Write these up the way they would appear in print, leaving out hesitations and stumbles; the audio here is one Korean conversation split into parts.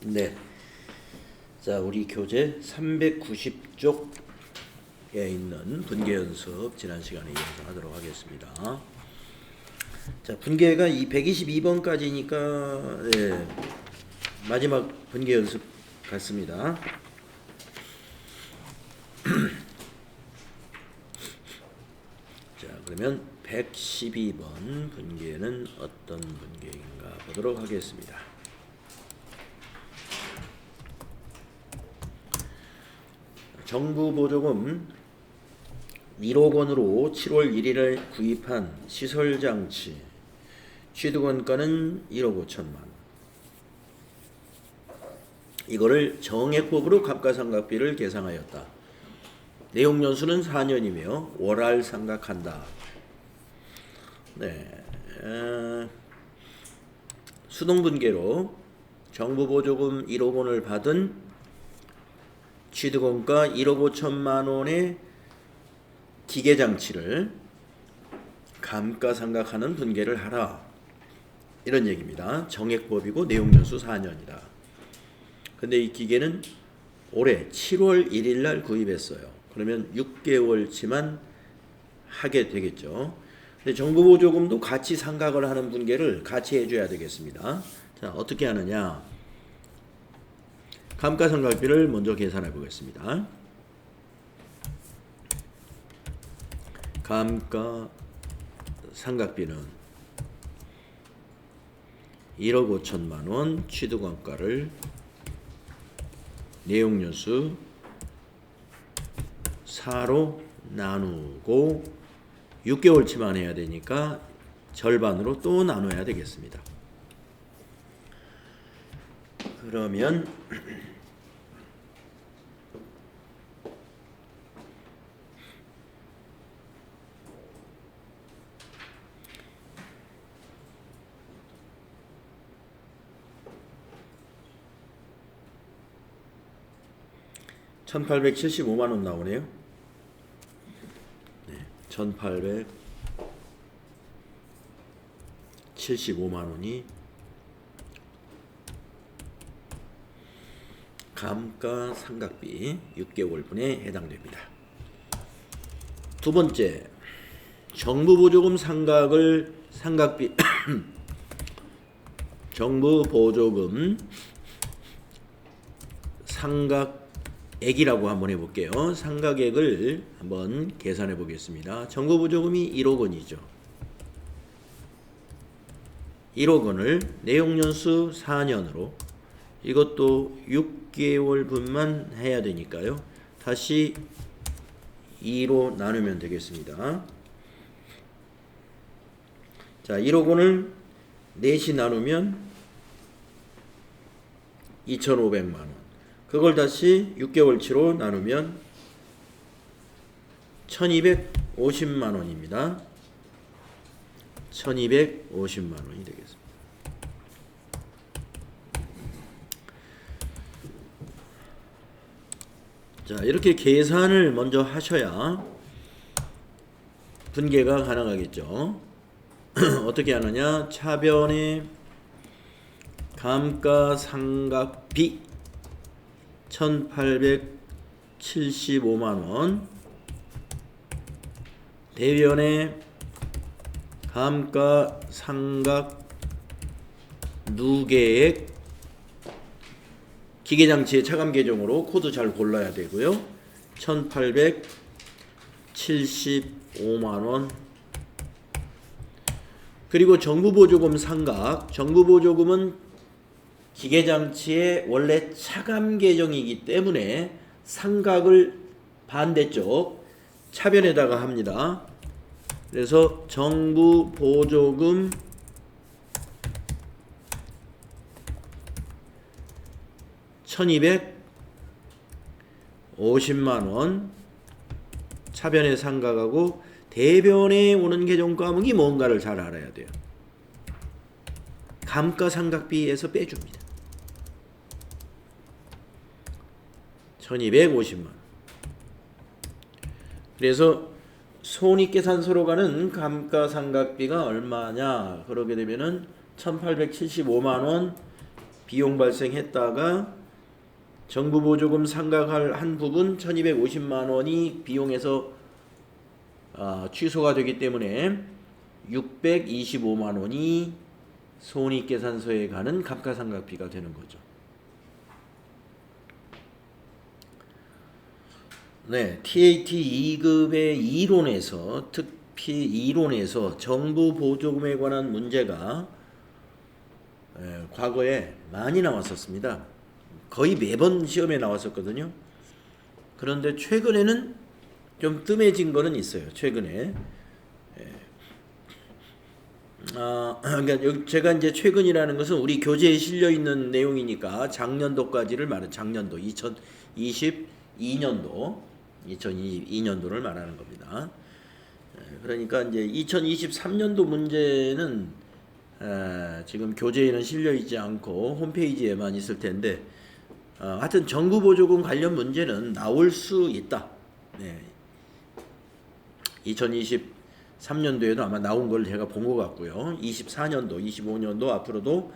네. 자, 우리 교재 390쪽에 있는 분계 연습 지난 시간에 이어서 하도록 하겠습니다. 자, 분계가 이 122번까지니까 네, 마지막 분계 연습 같습니다. 자, 그러면 112번 분계는 어떤 분계인가 보도록 하겠습니다. 정부 보조금 1억 원으로 7월 1일에 구입한 시설장치 취득원가는 1억 5천만 원. 이거를 정액법으로 감가상각비를 계상하였다. 내용연수는 4년이며 월할 상각한다. 네, 수동분계로 정부 보조금 1억 원을 받은 취득원가 1억 5천만 원의 기계장치를 감가상각하는 분계를 하라. 이런 얘기입니다. 정액법이고 내용연수 4년이다. 근데 이 기계는 올해 7월 1일 날 구입했어요. 그러면 6개월치만 하게 되겠죠. 근데 정부 보조금도 같이 상각을 하는 분계를 같이 해줘야 되겠습니다. 자, 어떻게 하느냐? 감가상각비를 먼저 계산해 보겠습니다. 감가상각비는 1억 5천만 원 취득원가를 내용연수 4로 나누고 6개월치만 해야 되니까 절반으로 또 나눠야 되겠습니다. 그러면 1875만 원 나오네요. 네, 1875만 원이 감가상각비 6개월분에 해당됩니다. 두 번째, 정부보조금 상각비 정부보조금 상각액이라고 한번 해볼게요. 상각액을 한번 계산해 보겠습니다. 정부보조금이 1억 원이죠. 1억 원을 내용연수 4년으로 이것도 6개월분만 해야 되니까요. 다시 2로 나누면 되겠습니다. 자, 1억 원을 4시 나누면 2,500만 원. 그걸 다시 6개월치로 나누면 1,250만 원입니다. 1,250만 원이 되겠습니다. 자, 이렇게 계산을 먼저 하셔야 분계가 가능하겠죠. 어떻게 하느냐? 차변의 감가상각비 1,875만 원, 대변의 감가상각 누계액 기계장치의 차감 계정으로 코드 잘 골라야 되고요. 1,875만 원. 그리고 정부보조금 상각. 정부보조금은 기계장치의 원래 차감 계정이기 때문에 상각을 반대쪽 차변에다가 합니다. 그래서 정부보조금 $1,250만 차변에 상각하고 대변에 오는 계정 과목이 뭔가를 잘 알아야 돼요. 감가상각비에서 빼줍니다. 1,250만. 그래서 손익계산서로 가는 감가상각비가 얼마냐? 그러게 되면은 1,875만 원 비용 발생했다가 정부 보조금 상각할 한 부분 1250만 원이 비용에서 취소가 되기 때문에 625만 원이 손익계산서에 가는 감가상각비가 되는 거죠. 네, TAT 2급의 이론에서 특히 이론에서 정부 보조금에 관한 문제가 과거에 많이 나왔었습니다. 거의 매번 시험에 나왔었거든요. 그런데 최근에는 좀 뜸해진 거는 있어요. 최근에. 그러니까 제가 이제 최근이라는 것은 우리 교재에 실려 있는 내용이니까 작년도까지를 작년도 2022년도를 말하는 겁니다. 그러니까 이제 2023년도 문제는 지금 교재에는 실려 있지 않고 홈페이지에만 있을 텐데, 하여튼 정부 보조금 관련 문제는 나올 수 있다. 네. 2023년도에도 아마 나온 걸 제가 본 것 같고요. 24년도, 25년도 앞으로도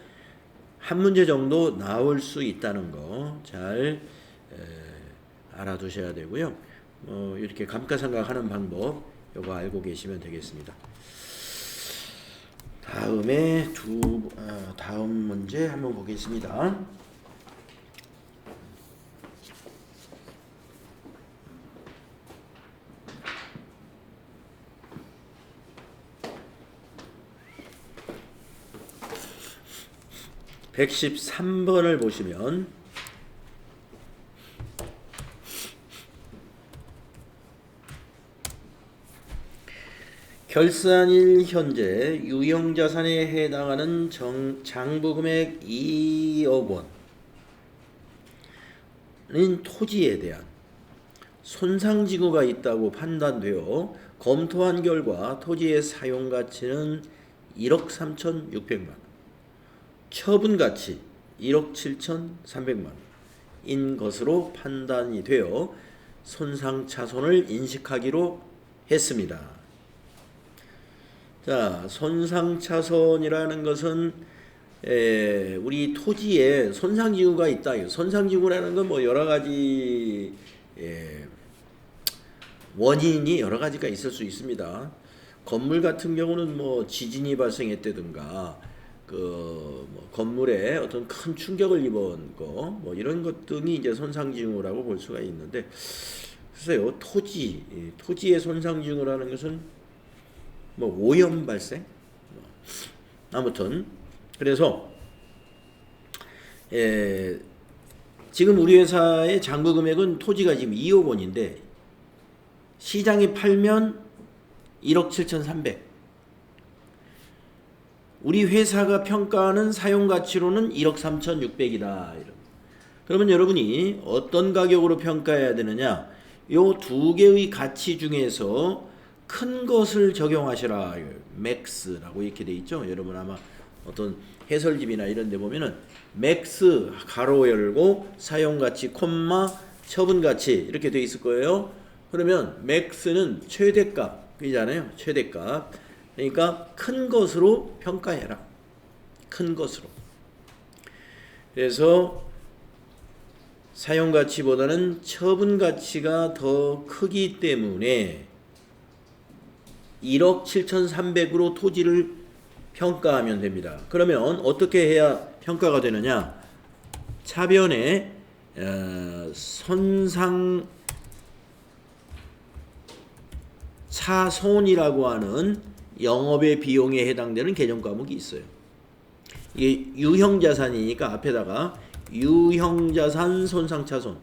한 문제 정도 나올 수 있다는 거 잘 알아두셔야 되고요. 이렇게 감가상각하는 방법 이거 알고 계시면 되겠습니다. 다음 문제 한번 보겠습니다. (113번을) 보시면 결산일 현재 유형자산에 해당하는 장부금액 2억 원인 토지에 대한 손상지구가 있다고 판단되어 검토한 결과 토지의 사용가치는 1억 3,600만 원, 처분가치 1억 7,300만 원인 것으로 판단이 되어 손상차손을 인식하기로 했습니다. 자, 손상차손이라는 것은 우리 토지에 손상지구가 있다. 손상지구라는 건 뭐 여러 가지 원인이 여러 가지가 있을 수 있습니다. 건물 같은 경우는 뭐 지진이 발생했다든가 뭐 건물에 어떤 큰 충격을 입은 거 뭐 이런 것 등이 이제 손상징후라고 볼 수가 있는데, 글쎄요, 토지의 손상징후라는 것은 뭐 오염 발생, 아무튼 그래서 지금 우리 회사의 장부 금액은 토지가 지금 2억 원인데 시장에 팔면 1억 7,300. 우리 회사가 평가하는 사용가치로는 1억 3,600이다. 그러면 여러분이 어떤 가격으로 평가해야 되느냐? 요 두 개의 가치 중에서 큰 것을 적용하시라. 맥스라고 이렇게 돼 있죠. 여러분 아마 어떤 해설집이나 이런 데 보면은 맥스 가로 열고 사용가치 콤마 처분가치 이렇게 돼 있을 거예요. 그러면 맥스는 최대값이잖아요. 최대값. 그러니까 큰 것으로 평가해라. 큰 것으로. 그래서 사용가치보다는 처분가치가 더 크기 때문에 1억 7,300으로 토지를 평가하면 됩니다. 그러면 어떻게 해야 평가가 되느냐? 차변에 손상차손이라고 하는 영업의 비용에 해당되는 개념 과목이 있어요. 이게 유형자산이니까 앞에다가 유형자산 손상차손,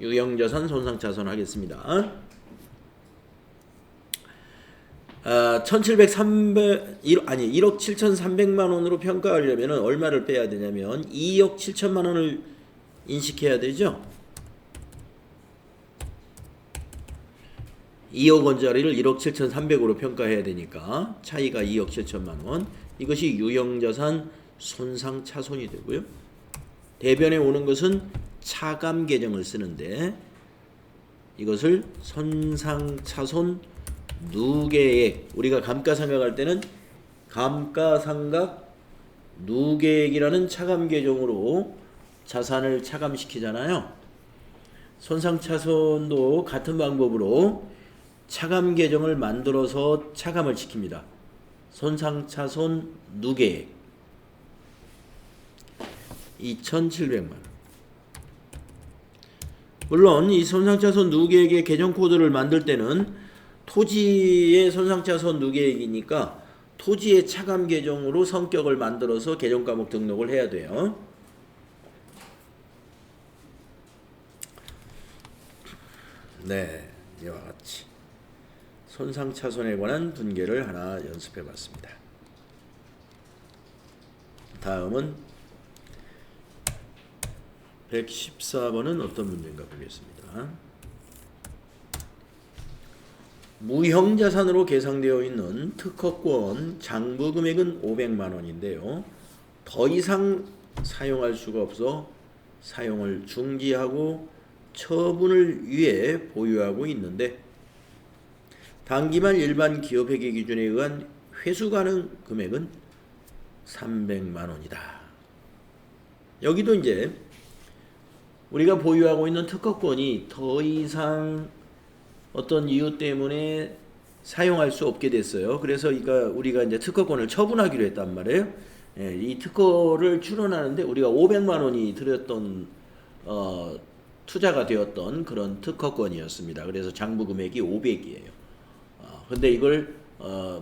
유형자산 손상차손 하겠습니다. 1억 7,300만 원으로 평가하려면 얼마를 빼야 되냐면 2억 7천만 원을 인식해야 되죠. 2억 원짜리를 1억 7,300으로 평가해야 되니까 차이가 2억 7천만 원. 이것이 유형자산 손상차손이 되고요. 대변에 오는 것은 차감 계정을 쓰는데 이것을 손상차손 누계액, 우리가 감가상각할 때는 감가상각 누계액이라는 차감 계정으로 자산을 차감시키잖아요. 손상차손도 같은 방법으로 차감 계정을 만들어서 차감을 시킵니다. 손상차손 누계액 2,700만 원. 물론 이 손상차손 누계액의 계정 코드를 만들 때는 토지의 손상차손 누계액이니까 토지의 차감 계정으로 성격을 만들어서 계정 과목 등록을 해야 돼요. 네, 이와 같이 손상차손에 관한 분계를 하나 연습해 봤습니다. 다음은 114번은 어떤 문제인가 보겠습니다. 무형자산으로 계상되어 있는 특허권 장부 금액은 500만 원인데요. 더 이상 사용할 수가 없어 사용을 중지하고 처분을 위해 보유하고 있는데 단기말 일반 기업회계 기준에 의한 회수 가능 금액은 300만 원이다. 여기도 이제 우리가 보유하고 있는 특허권이 더 이상 어떤 이유 때문에 사용할 수 없게 됐어요. 그래서 우리가 이제 특허권을 처분하기로 했단 말이에요. 예, 이 특허를 출원하는데 우리가 500만 원이 들였던 투자가 되었던 그런 특허권이었습니다. 그래서 장부 금액이 500이에요. 근데 이걸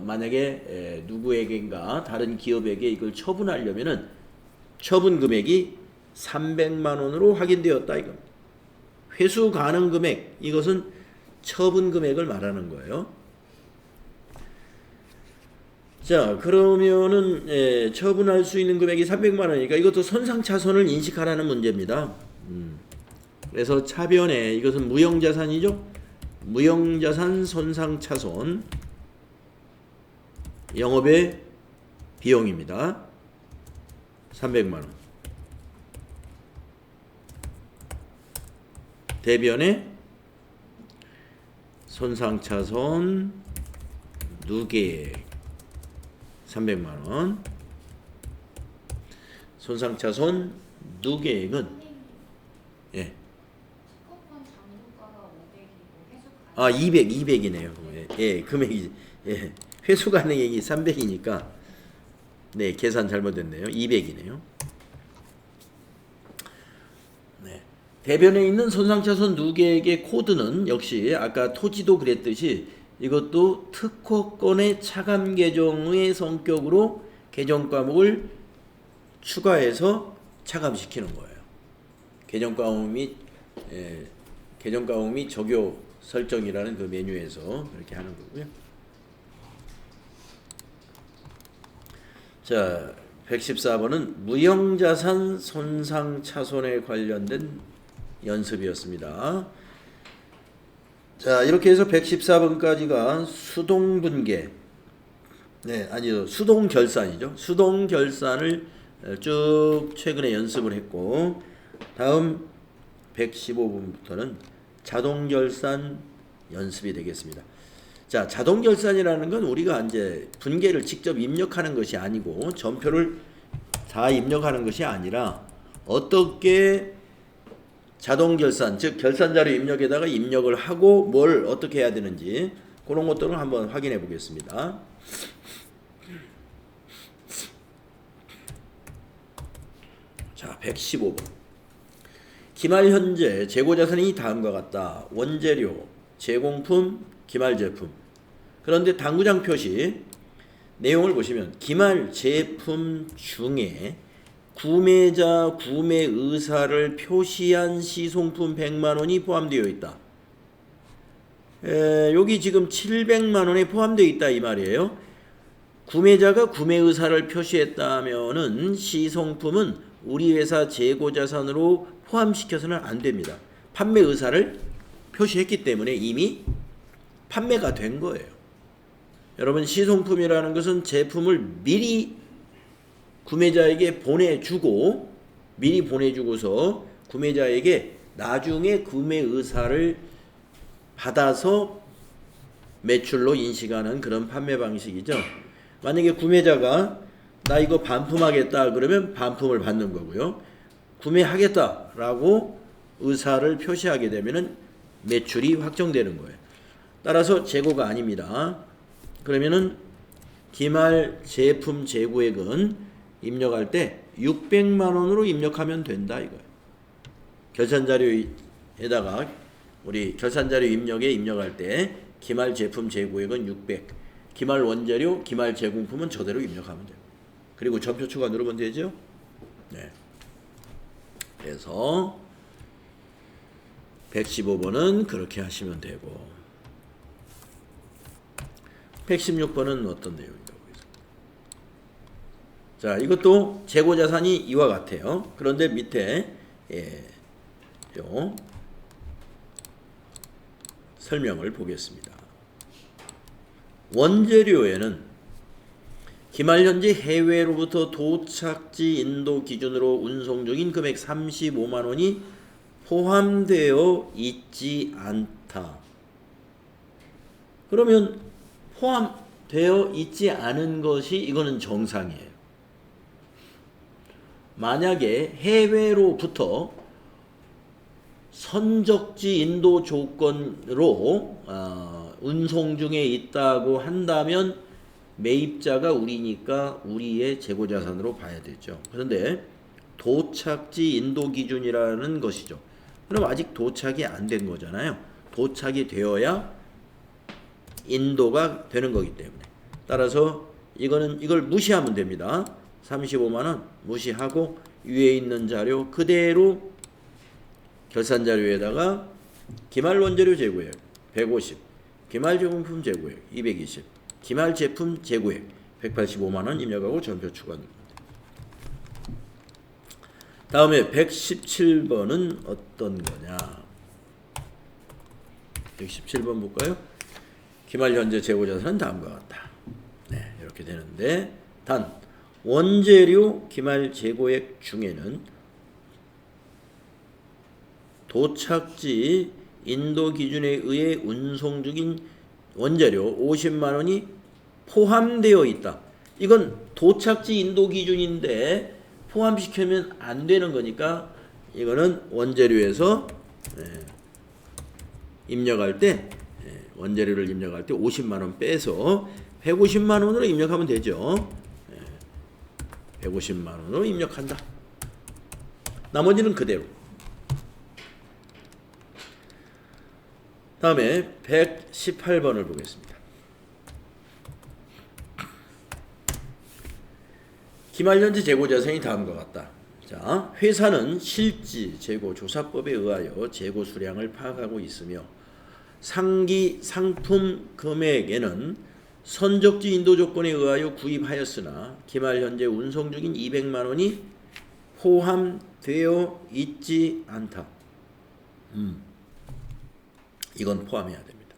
만약에 누구에게인가 다른 기업에게 이걸 처분하려면은 처분 금액이 300만 원으로 확인되었다 이겁니다. 회수 가능 금액 이것은 처분 금액을 말하는 거예요. 자, 그러면은 처분할 수 있는 금액이 300만 원이니까 이것도 손상차손을 인식하라는 문제입니다. 그래서 차변에 이것은 무형자산이죠. 무형자산 손상차손 영업의 비용입니다. 300만 원. 대변에 손상차손 누계액 300만 원. 손상차손 누계액은 예. 200이네요. 예, 금액이 예. 회수 가능액이 300이니까 네, 계산 잘못됐네요. 200이네요. 네. 대변에 있는 손상차손 누계액의 코드는 역시 아까 토지도 그랬듯이 이것도 특허권의 차감 계정의 성격으로 계정 과목을 추가해서 차감시키는 거예요. 계정 과목 및 적용 설정이라는 그 메뉴에서 그렇게 하는 거고요. 자, 114번은 무형자산 손상차손에 관련된 연습이었습니다. 자, 이렇게 해서 114번까지가 수동분계, 수동결산이죠. 수동결산을 쭉 최근에 연습을 했고, 다음 115번부터는 자동결산 연습이 되겠습니다. 자, 자동결산이라는 건 우리가 이제 분계를 직접 입력하는 것이 아니고 전표를 다 입력하는 것이 아니라 어떻게 자동결산, 즉 결산자료 입력에다가 입력을 하고 뭘 어떻게 해야 되는지 그런 것들을 한번 확인해 보겠습니다. 자, 115번. 기말 현재 재고자산이 다음과 같다. 원재료, 제공품, 기말 제품. 그런데 당구장 표시 내용을 보시면 기말 제품 중에 구매자 구매 의사를 표시한 시송품 100만 원이 포함되어 있다. 여기 지금 700만 원에 포함되어 있다 이 말이에요. 구매자가 구매 의사를 표시했다면은 시송품은 우리 회사 재고자산으로 포함시켜서는 안 됩니다. 판매 의사를 표시했기 때문에 이미 판매가 된 거예요. 여러분, 시송품이라는 것은 제품을 미리 구매자에게 미리 보내주고서 구매자에게 나중에 구매 의사를 받아서 매출로 인식하는 그런 판매 방식이죠. 만약에 구매자가 나 이거 반품하겠다 그러면 반품을 받는 거고요. 구매하겠다라고 의사를 표시하게 되면은 매출이 확정되는 거예요. 따라서 재고가 아닙니다. 그러면은 기말 제품 재고액은 입력할 때 600만 원으로 입력하면 된다 이거예요. 결산자료에다가 우리 결산자료 입력에 입력할 때 기말 제품 재고액은 600, 기말 원재료, 기말 제공품은 저대로 입력하면 돼요. 그리고 전표 추가 누르면 되죠. 네. 그래서 115번은 그렇게 하시면 되고 116번은 어떤 내용인가 보겠습니다. 자, 이것도 재고자산이 이와 같아요. 그런데 밑에 요 설명을 보겠습니다. 원재료에는 기말 현재 해외로부터 도착지 인도 기준으로 운송 중인 금액 35만 원이 포함되어 있지 않다. 그러면 포함되어 있지 않은 것이 이거는 정상이에요. 만약에 해외로부터 선적지 인도 조건으로 운송 중에 있다고 한다면 매입자가 우리니까 우리의 재고자산으로 봐야 되죠. 그런데 도착지 인도 기준이라는 것이죠. 그럼 아직 도착이 안 된 거잖아요. 도착이 되어야 인도가 되는 거기 때문에. 따라서 이걸 무시하면 됩니다. 35만 원 무시하고 위에 있는 자료 그대로 결산자료에다가 기말 원재료 재고액 150, 기말 제공품 재고액 220, 기말 제품 재고액 185만 원 입력하고 전표 추가합니다. 다음에 117번은 어떤 거냐? 117번 볼까요? 기말 현재 재고자산은 다음과 같다. 네, 이렇게 되는데 단 원재료 기말 재고액 중에는 도착지 인도 기준에 의해 운송 중인 원재료 50만 원이 포함되어 있다. 이건 도착지 인도 기준인데 포함시키면 안 되는 거니까 이거는 원재료에서 입력할 때 원재료를 입력할 때 50만 원 빼서 150만 원으로 입력하면 되죠. 150만 원으로 입력한다. 나머지는 그대로. 다음에 118번을 보겠습니다. 기말 현재 재고자산이 다음과 같다. 자, 회사는 실지 재고 조사법에 의하여 재고 수량을 파악하고 있으며 상기 상품 금액에는 선적지 인도 조건에 의하여 구입하였으나 기말 현재 운송 중인 200만 원이 포함되어 있지 않다. 이건 포함해야 됩니다.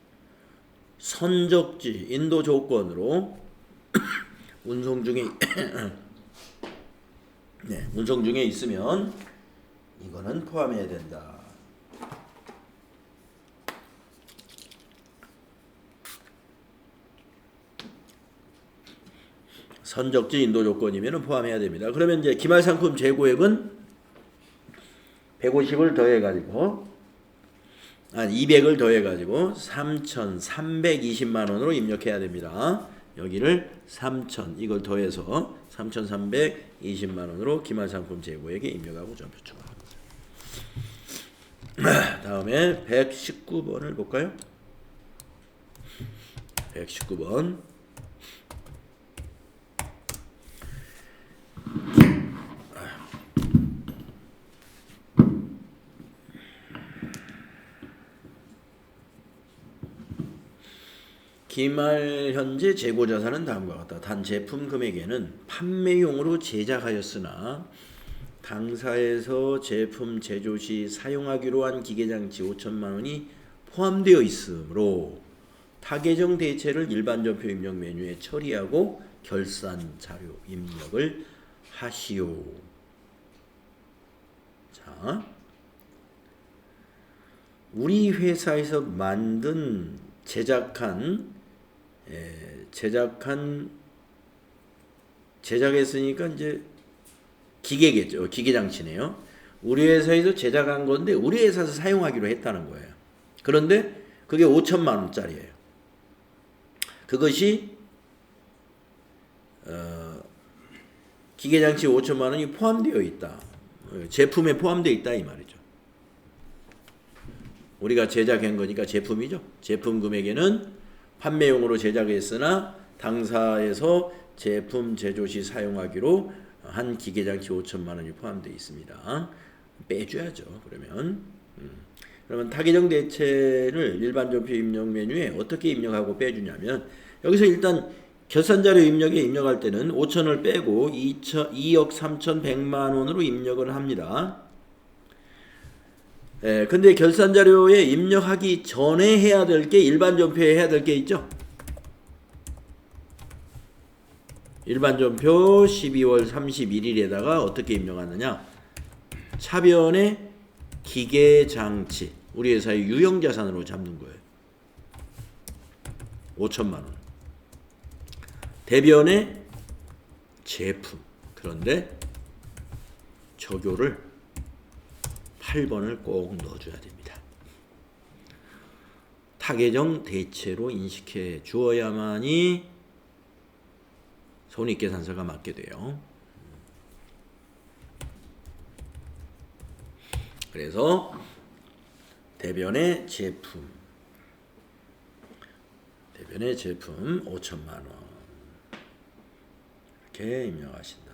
선적지 인도 조건으로 운송 중에 운송 중에 있으면 이거는 포함해야 된다. 선적지 인도 조건이면 포함해야 됩니다. 그러면 이제 기말 상품 재고액은 150을 더해가지고 200을 더해가지고 3,320만 원으로 입력해야 됩니다. 여기를 3,000 이걸 더해서 3,320만 원으로 기말 상품 재고액에 입력하고 전표 추가합니다. 다음에 119번을 볼까요? 119번 기말 현재 재고자산은 다음과 같다. 단 제품 금액에는 판매용으로 제작하였으나 당사에서 제품 제조 시 사용하기로 한 기계장치 5천만 원이 포함되어 있으므로 타계정 대체를 일반 전표 입력 메뉴에 처리하고 결산 자료 입력을 하시오. 자, 우리 회사에서 만든 제작한 제작했으니까 이제 기계겠죠. 기계장치네요. 우리 회사에서 제작한 건데 우리 회사에서 사용하기로 했다는 거예요. 그런데 그게 5천만 원짜리예요. 그것이 기계장치 5천만 원이 포함되어 있다. 제품에 포함되어 있다 이 말이죠. 우리가 제작한 거니까 제품이죠. 제품 금액에는 판매용으로 제작했으나 당사에서 제품 제조 시 사용하기로 한 기계장치 5천만 원이 포함되어 있습니다. 빼줘야죠. 그러면 타계정 대체를 일반 전표 입력 메뉴에 어떻게 입력하고 빼주냐면 여기서 일단 결산자료 입력에 입력할 때는 5천을 빼고 2억 3,100만 원으로 입력을 합니다. 근데 결산자료에 입력하기 전에 해야 될 게 일반 전표에 해야 될 게 있죠. 일반 전표 12월 31일에다가 어떻게 입력하느냐. 차변에 기계장치 우리 회사의 유형자산으로 잡는 거예요. 5천만 원. 대변에 제품. 그런데 적요를 8번을 꼭 넣어줘야 됩니다. 타계정 대체로 인식해 주어야만이 손익계산서가 맞게 돼요. 그래서 대변의 제품 5천만 원 이렇게 입력하신다.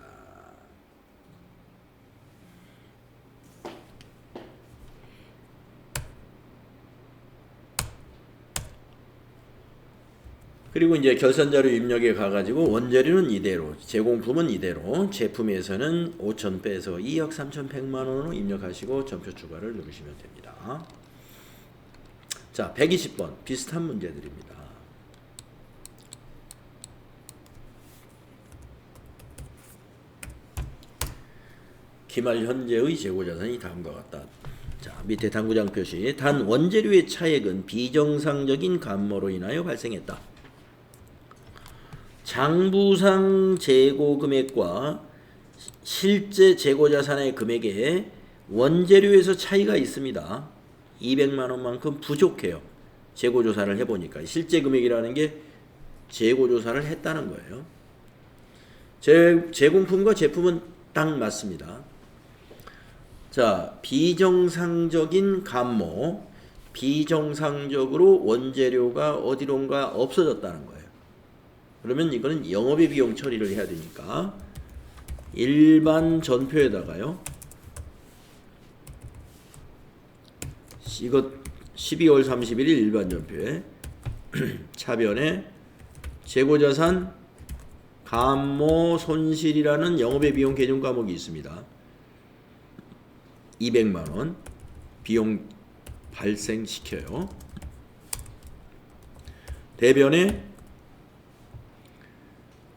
그리고 이제 결산자료 입력에 가가지고 원재료는 이대로, 제공품은 이대로, 제품에서는 5천 빼서 2억 3,100만 원으로 입력하시고 전표 추가를 누르시면 됩니다. 자, 120번 비슷한 문제들입니다. 기말 현재의 재고자산이 다음과 같다. 자, 밑에 당구장 표시. 단 원재료의 차액은 비정상적인 감모로 인하여 발생했다. 장부상 재고 금액과 실제 재고자산의 금액에 원재료에서 차이가 있습니다. 200만 원만큼 부족해요. 재고조사를 해보니까 실제 금액이라는 게 재고조사를 했다는 거예요. 제공품과 제품은 딱 맞습니다. 자, 비정상적인 감모, 비정상적으로 원재료가 어디론가 없어졌다는 거예요. 그러면 이거는 영업의 비용 처리를 해야 되니까 일반 전표에다가요. 이거 12월 31일 일반 전표에 차변에 재고자산 감모 손실이라는 영업의 비용 계정 과목이 있습니다. 200만 원 비용 발생시켜요. 대변에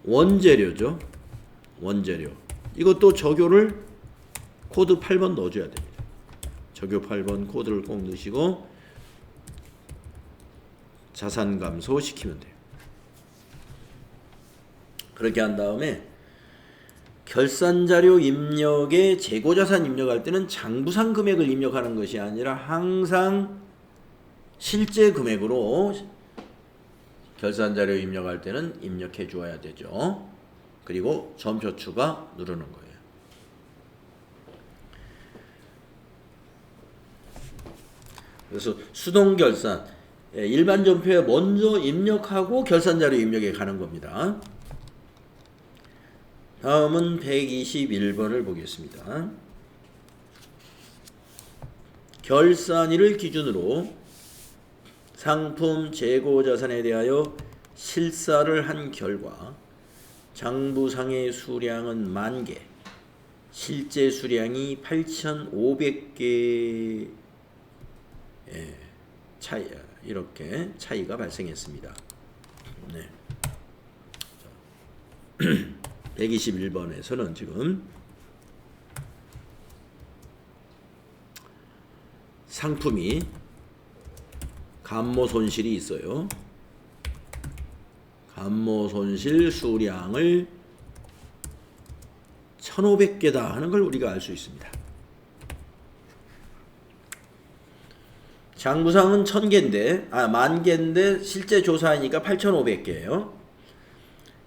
원재료죠. 원재료. 이것도 적요를 코드 8번 넣어줘야 됩니다. 적요 8번 코드를 꼭 넣으시고 자산 감소 시키면 돼요. 그렇게 한 다음에 결산자료 입력에 재고자산 입력할 때는 장부상 금액을 입력하는 것이 아니라 항상 실제 금액으로 결산자료 입력할 때는 입력해 주어야 되죠. 그리고 전표 추가 누르는 거예요. 그래서 수동결산 일반 전표에 먼저 입력하고 결산자료 입력에 가는 겁니다. 다음은 121번을 보겠습니다. 결산일을 기준으로 상품 재고자산에 대하여 실사를 한 결과 장부상의 수량은 10,000개, 실제 수량이 8,500개 차이, 이렇게 차이가 발생했습니다. 네. 121번에서는 지금 상품이 감모 손실이 있어요. 감모 손실 수량을 1500개다 하는 걸 우리가 알 수 있습니다. 장부상은 1000개인데, 10,000개인데 실제 조사하니까 8500개예요.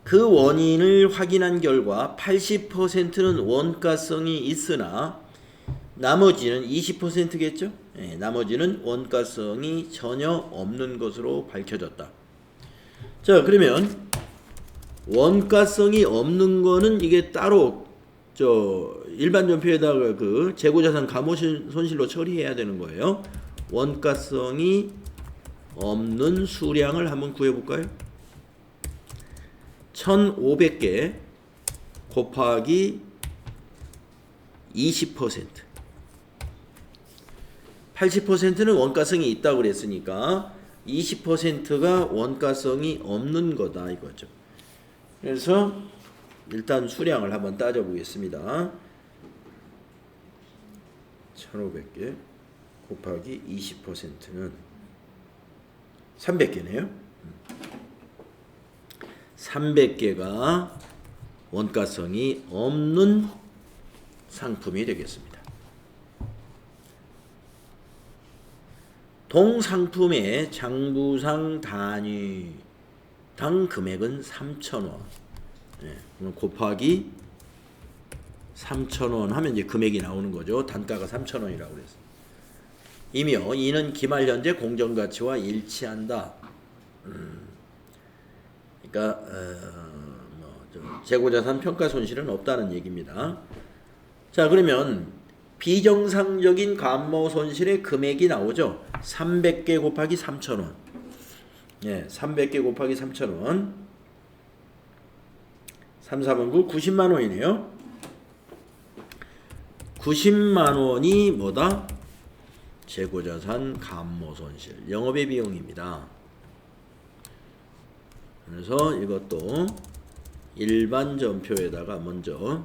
그 원인을 확인한 결과 80%는 원가성이 있으나 나머지는 20%겠죠? 네, 나머지는 원가성이 전혀 없는 것으로 밝혀졌다. 자, 그러면 원가성이 없는 거는 이게 따로 일반 전표에다가 그 재고자산 감호손실로 처리해야 되는 거예요. 원가성이 없는 수량을 한번 구해볼까요? 1500개 곱하기 20%. 80%는 원가성이 있다고 그랬으니까 20%가 원가성이 없는 거다 이거죠. 그래서 일단 수량을 한번 따져보겠습니다. 1500개 곱하기 20%는 300개네요. 300개가 원가성이 없는 상품이 되겠습니다. 동상품의 장부상 단위당 금액은 3,000원. 네, 곱하기 3,000원 하면 이제 금액이 나오는 거죠. 단가가 3,000원이라고 그랬어요. 이며 이는 기말 현재 공정가치와 일치한다. 그러니까 재고자산 평가 손실은 없다는 얘기입니다. 자, 그러면 비정상적인 감모 손실의 금액이 나오죠. 300개 곱하기 3,000원. 예, 300개 곱하기 3,000원. 3, 4분 9, 90만 원이네요. 90만 원이 뭐다? 재고자산 감모 손실. 영업의 비용입니다. 그래서 이것도 일반 전표에다가 먼저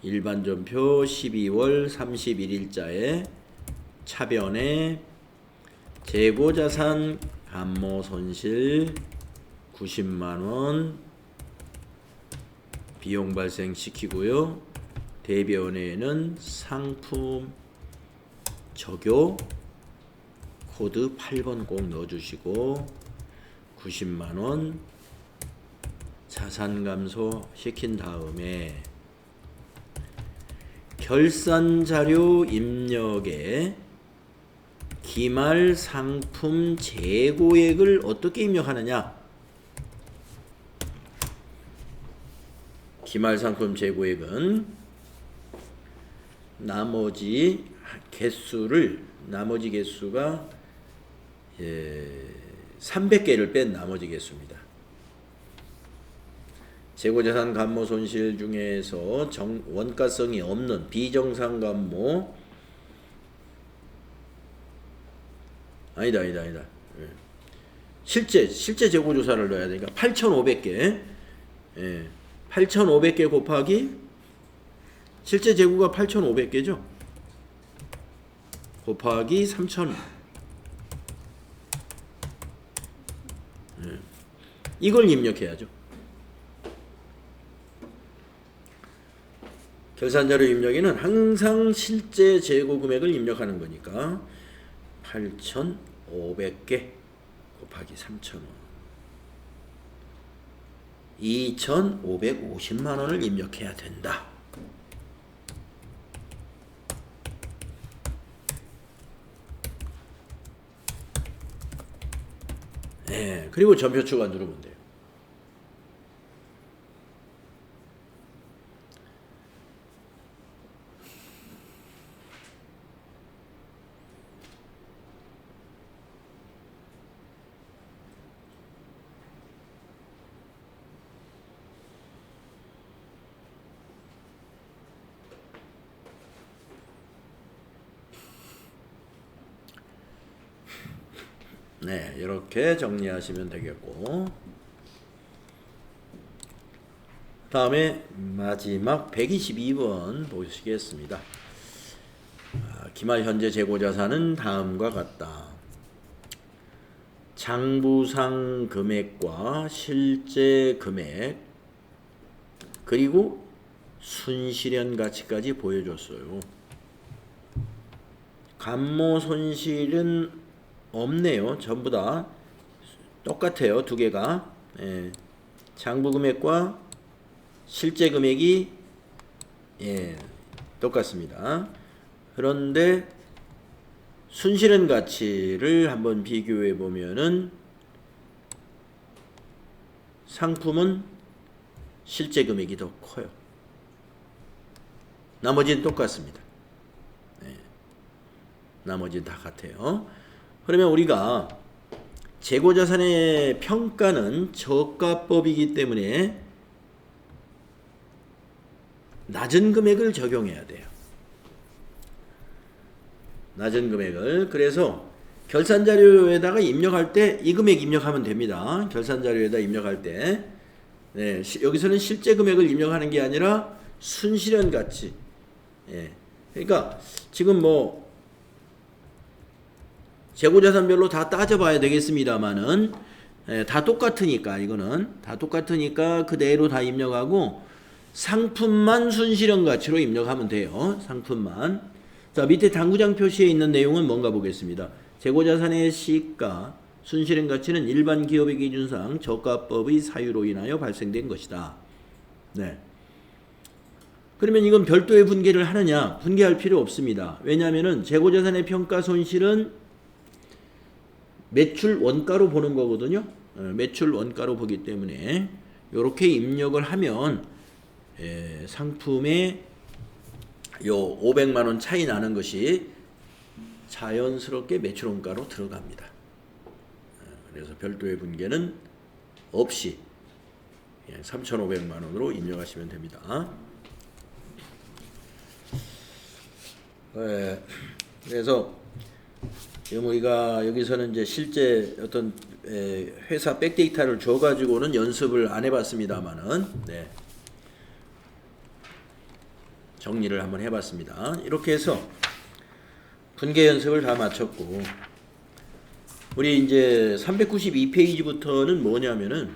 일반 전표 12월 31일자에 차변에 재고자산 감모 손실 90만원 비용 발생시키고요. 대변에는 상품 적요 코드 8번 꼭 넣어주시고 90만원 자산 감소 시킨 다음에 결산자료 입력에 기말 상품 재고액을 어떻게 입력하느냐? 기말 상품 재고액은 나머지 개수가 300개를 뺀 나머지 개수입니다. 재고자산 감모 손실 중에서 원가성이 없는 비정상 감모 아니다. 실제 재고조사를 넣어야 되니까 8,500개 8,500개 곱하기 실제 재고가 8,500개죠. 곱하기 3,000 이걸 입력해야죠. 결산자료 입력에는 항상 실제 재고 금액을 입력하는 거니까 8,500개 곱하기 3,000원 2,550만 원을 입력해야 된다. 네, 그리고 전표 추가 누르면 돼요. 네, 이렇게 정리하시면 되겠고 다음에 마지막 122번 보시겠습니다. 기말 현재 재고자산은 다음과 같다. 장부상 금액과 실제 금액 그리고 순실현 가치까지 보여줬어요. 감모 손실은 없네요. 전부 다 똑같아요. 두 개가. 예. 장부 금액과 실제 금액이 똑같습니다. 그런데 순실현 가치를 한번 비교해 보면은 상품은 실제 금액이 더 커요. 나머지는 똑같습니다. 나머지는 다 같아요. 그러면 우리가 재고자산의 평가는 저가법이기 때문에 낮은 금액을 적용해야 돼요. 낮은 금액을. 그래서 결산자료에다가 입력할 때 이 금액 입력하면 됩니다. 결산자료에다 입력할 때. 네, 여기서는 실제 금액을 입력하는 게 아니라 순실현 가치. 예. 그러니까 지금 뭐 재고자산별로 다 따져봐야 되겠습니다만은 다 똑같으니까 이거는 다 똑같으니까 그대로 다 입력하고 상품만 순실현 가치로 입력하면 돼요. 상품만. 자, 밑에 당구장 표시에 있는 내용은 뭔가 보겠습니다. 재고자산의 시가 순실현 가치는 일반 기업의 기준상 저가법의 사유로 인하여 발생된 것이다. 네. 그러면 이건 별도의 분계를 하느냐? 분계할 필요 없습니다. 왜냐하면은 재고자산의 평가 손실은 매출 원가로 보는 거거든요. 매출 원가로 보기 때문에 이렇게 입력을 하면 상품의 요 500만 원 차이 나는 것이 자연스럽게 매출 원가로 들어갑니다. 그래서 별도의 분계는 없이 3,500만 원으로 입력하시면 됩니다. 그래서 우리가 여기서는 이제 실제 어떤 회사 백데이터를 줘가지고는 연습을 안 해봤습니다만은 정리를 한번 해봤습니다. 이렇게 해서 분계 연습을 다 마쳤고 우리 이제 392페이지부터는 뭐냐면은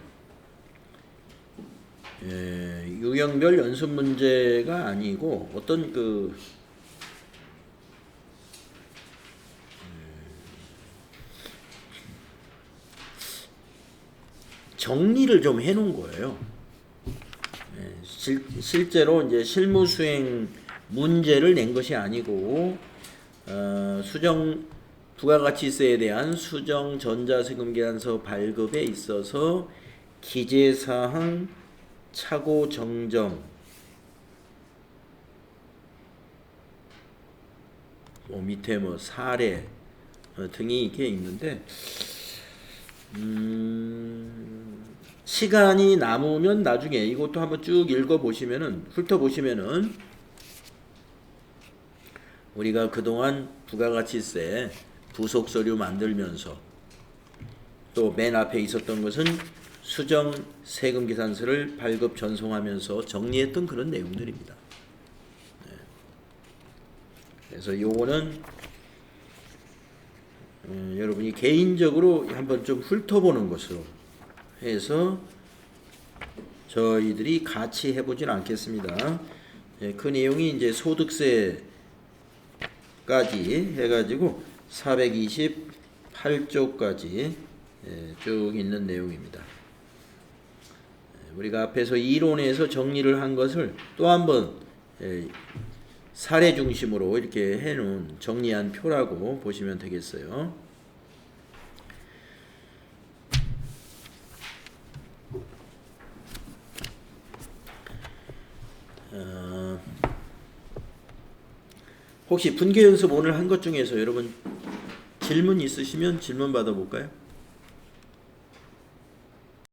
유형별 연습 문제가 아니고 어떤 그 정리를 좀 해놓은 거예요. 실제로 이제 실무 수행 문제를 낸 것이 아니고 수정 부가가치세에 대한 수정 전자세금 계산서 발급에 있어서 기재사항 착오 정정 밑에 뭐 사례 등이 이렇게 있는데 시간이 남으면 나중에 이것도 한번 쭉 읽어보시면은 훑어보시면은 우리가 그동안 부가가치세 부속서류 만들면서 또 맨 앞에 있었던 것은 수정 세금 계산서를 발급 전송하면서 정리했던 그런 내용들입니다. 그래서 요거는 여러분이 개인적으로 한번 좀 훑어보는 것으로 해서 저희들이 같이 해보진 않겠습니다. 그 내용이 이제 소득세까지 해가지고 428조까지 쭉 있는 내용입니다. 우리가 앞에서 이론에서 정리를 한 것을 또 한번 사례 중심으로 이렇게 해놓은 정리한 표라고 보시면 되겠어요. 혹시 분계 연습 오늘 한 것 중에서 여러분 질문 있으시면 질문 받아볼까요?